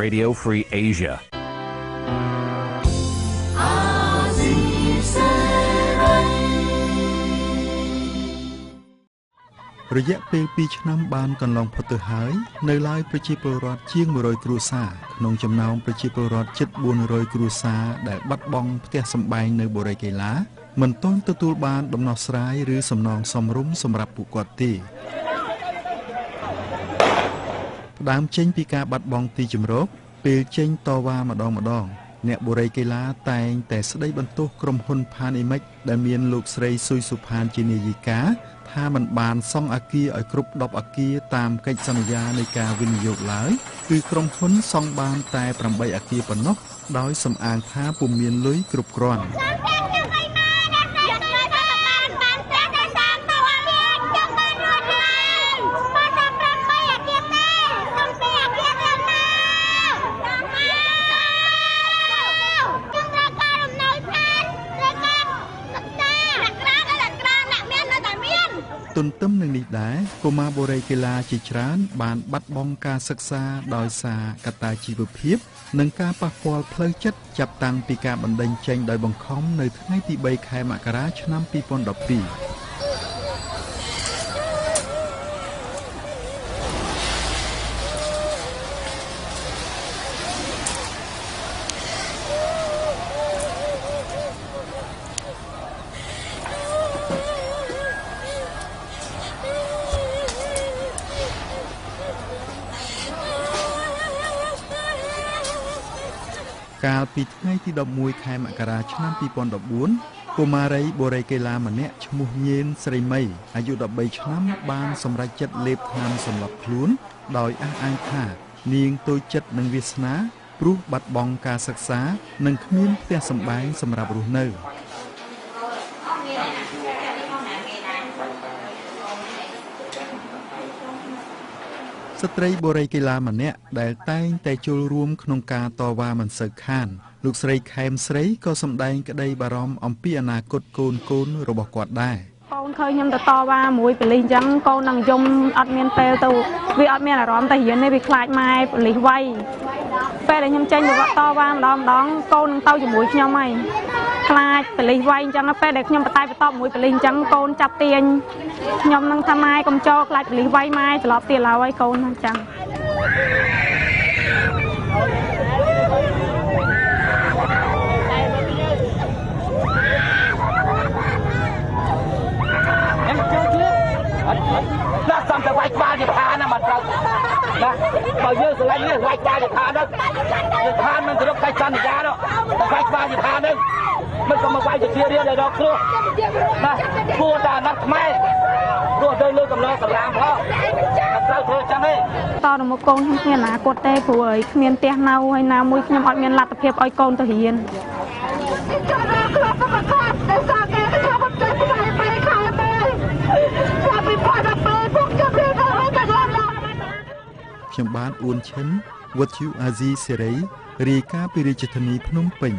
Radio Free Asiaរយៈពេល2ឆ្នាំបានកន្លងផុតទៅហើយនៅឡើយប្រជាពលរដ្ឋជាង100គ្រួសារក្នុងចំណោមប្រជាពលរដ្ឋជិត400គ្រួសារដែលបាត់បង់ផ្ទះសម្បែងនៅបូរីកេឡាមិនទាន់ទទួលបានដំណោះស្រាយឬសំណងសមរម្យសម្រាប់ពួកគាត់ទេផ្ដើមចេញពីការបាត់បង់ទីជម្រកពេលចេញតវ៉ាម្ដងអ្នកបូរីកេឡាតែងតែស្ដីបន្ទោសក្រុមហ៊ុនផានអ៊ីមិចដែលមានលោកស្រីស៊ុយសុផានជានាយិកាថាមិនបានសង់អគារឲ្យគ្រប់10អគារតាមកិច្ចសន្យានៃការវិនិយោគឡើយគឺក្រុមហ៊ុនសង់បានតែ8អគារប៉ុណ្ណោះដោយសំអាងថាពុំមានលុយគ្រប់គ្រាន់ទន្ទឹមនឹងនេះដែរកុមារបូរីកេឡាជាច្រើនបានបាត់បង់ការសិក្សាដោយសារកត្តាជីវភាពនិងការប៉ះពាល់ផ្លូវចិត្តចាប់តាំងពីការបណ្តេញចេញដោយបង្ខំនៅថ្ងៃទី3ខែមករាឆ្នាំ2012កាលពីថ្ងៃទី11ខែមករាឆ្នាំ2014កុមារីបូរីកេឡាម្នាក់ឈ្មោះញៀនស្រីមីអាយុ13ឆ្នាំបានសម្រេចចិត្តលេបថ្នាំសម្លាប់ខ្លួនដោយអះអាងថានាងតូចចិត្តនឹងវាសនាព្រោះបាត់បង់ការសិក្សានិងគ្មានផ្ទះសម្បែងសម្រាប់រស់នៅស្ត្រីបូរីកេឡាម្នាក់ដែលតែងតែចូលរួមក្នុងការតវ៉ាមិនសូវខានលោកស្រីខែមស្រីក៏សម្ដែងក្តីបារម្ភអំពីអនាគតកូនរបស់គាត់ដែរកូនឃើញខ្ញុំទៅតវ៉ាមួយប៉ូលីសអញ្ចឹងកូននឹងយំអត់មានពេលទៅវាអត់មានអារម្មណ៍ទៅរៀនទេវាខ្លាចម៉ែប៉ូលីសវាយពេលដែលខ្ញុំចេញទៅតវ៉ាម្ដងកូននឹងទៅជាមួយខ្ញុំហើយខ្លាចប៉ូលីសវាយអញ្ចឹងពេលដែលខ្ញុំបតែបន្តមួយប៉ូលីសអញ្ចឹងកូនចាប់ទាញខ្ញុំនឹងថាម៉ែកុំចោលខ្លាចប៉ូលីសវាយម៉ែត្រឡប់ទៀតឡើយកូនអញ្ចឹងណាសំទៅវាយក្បាលជាថាណាមិនត្រូវណាបើយើងស្រឡាញ់នេះវាយក្បាលជាថាហ្នឹងជាថាមិនទៅរកកិច្ចសន្យានោះវាយក្បាលជាថាហ្នឹងមិនក៏មកវាយជារៀនឲ្យរកគ្រោះណាគួរតែអាណត្តិខ្មែរព្រោះទៅលើកំណត់សាលាផងត្រូវធ្វើចឹងទេតទៅមកកូនខ្ញុំគ្មានអនាគតទេព្រោះឲ្យគ្មានផ្ទះនៅហើយណាមួយខ្ញុំអត់មានលទ្ធភាពឲ្យកូនទៅរៀនខ្ញុំបានអួនឈិនវត្តយូអាស៊ីសេរីរាយការណ៍ពីរាជធានីភ្នំពេញ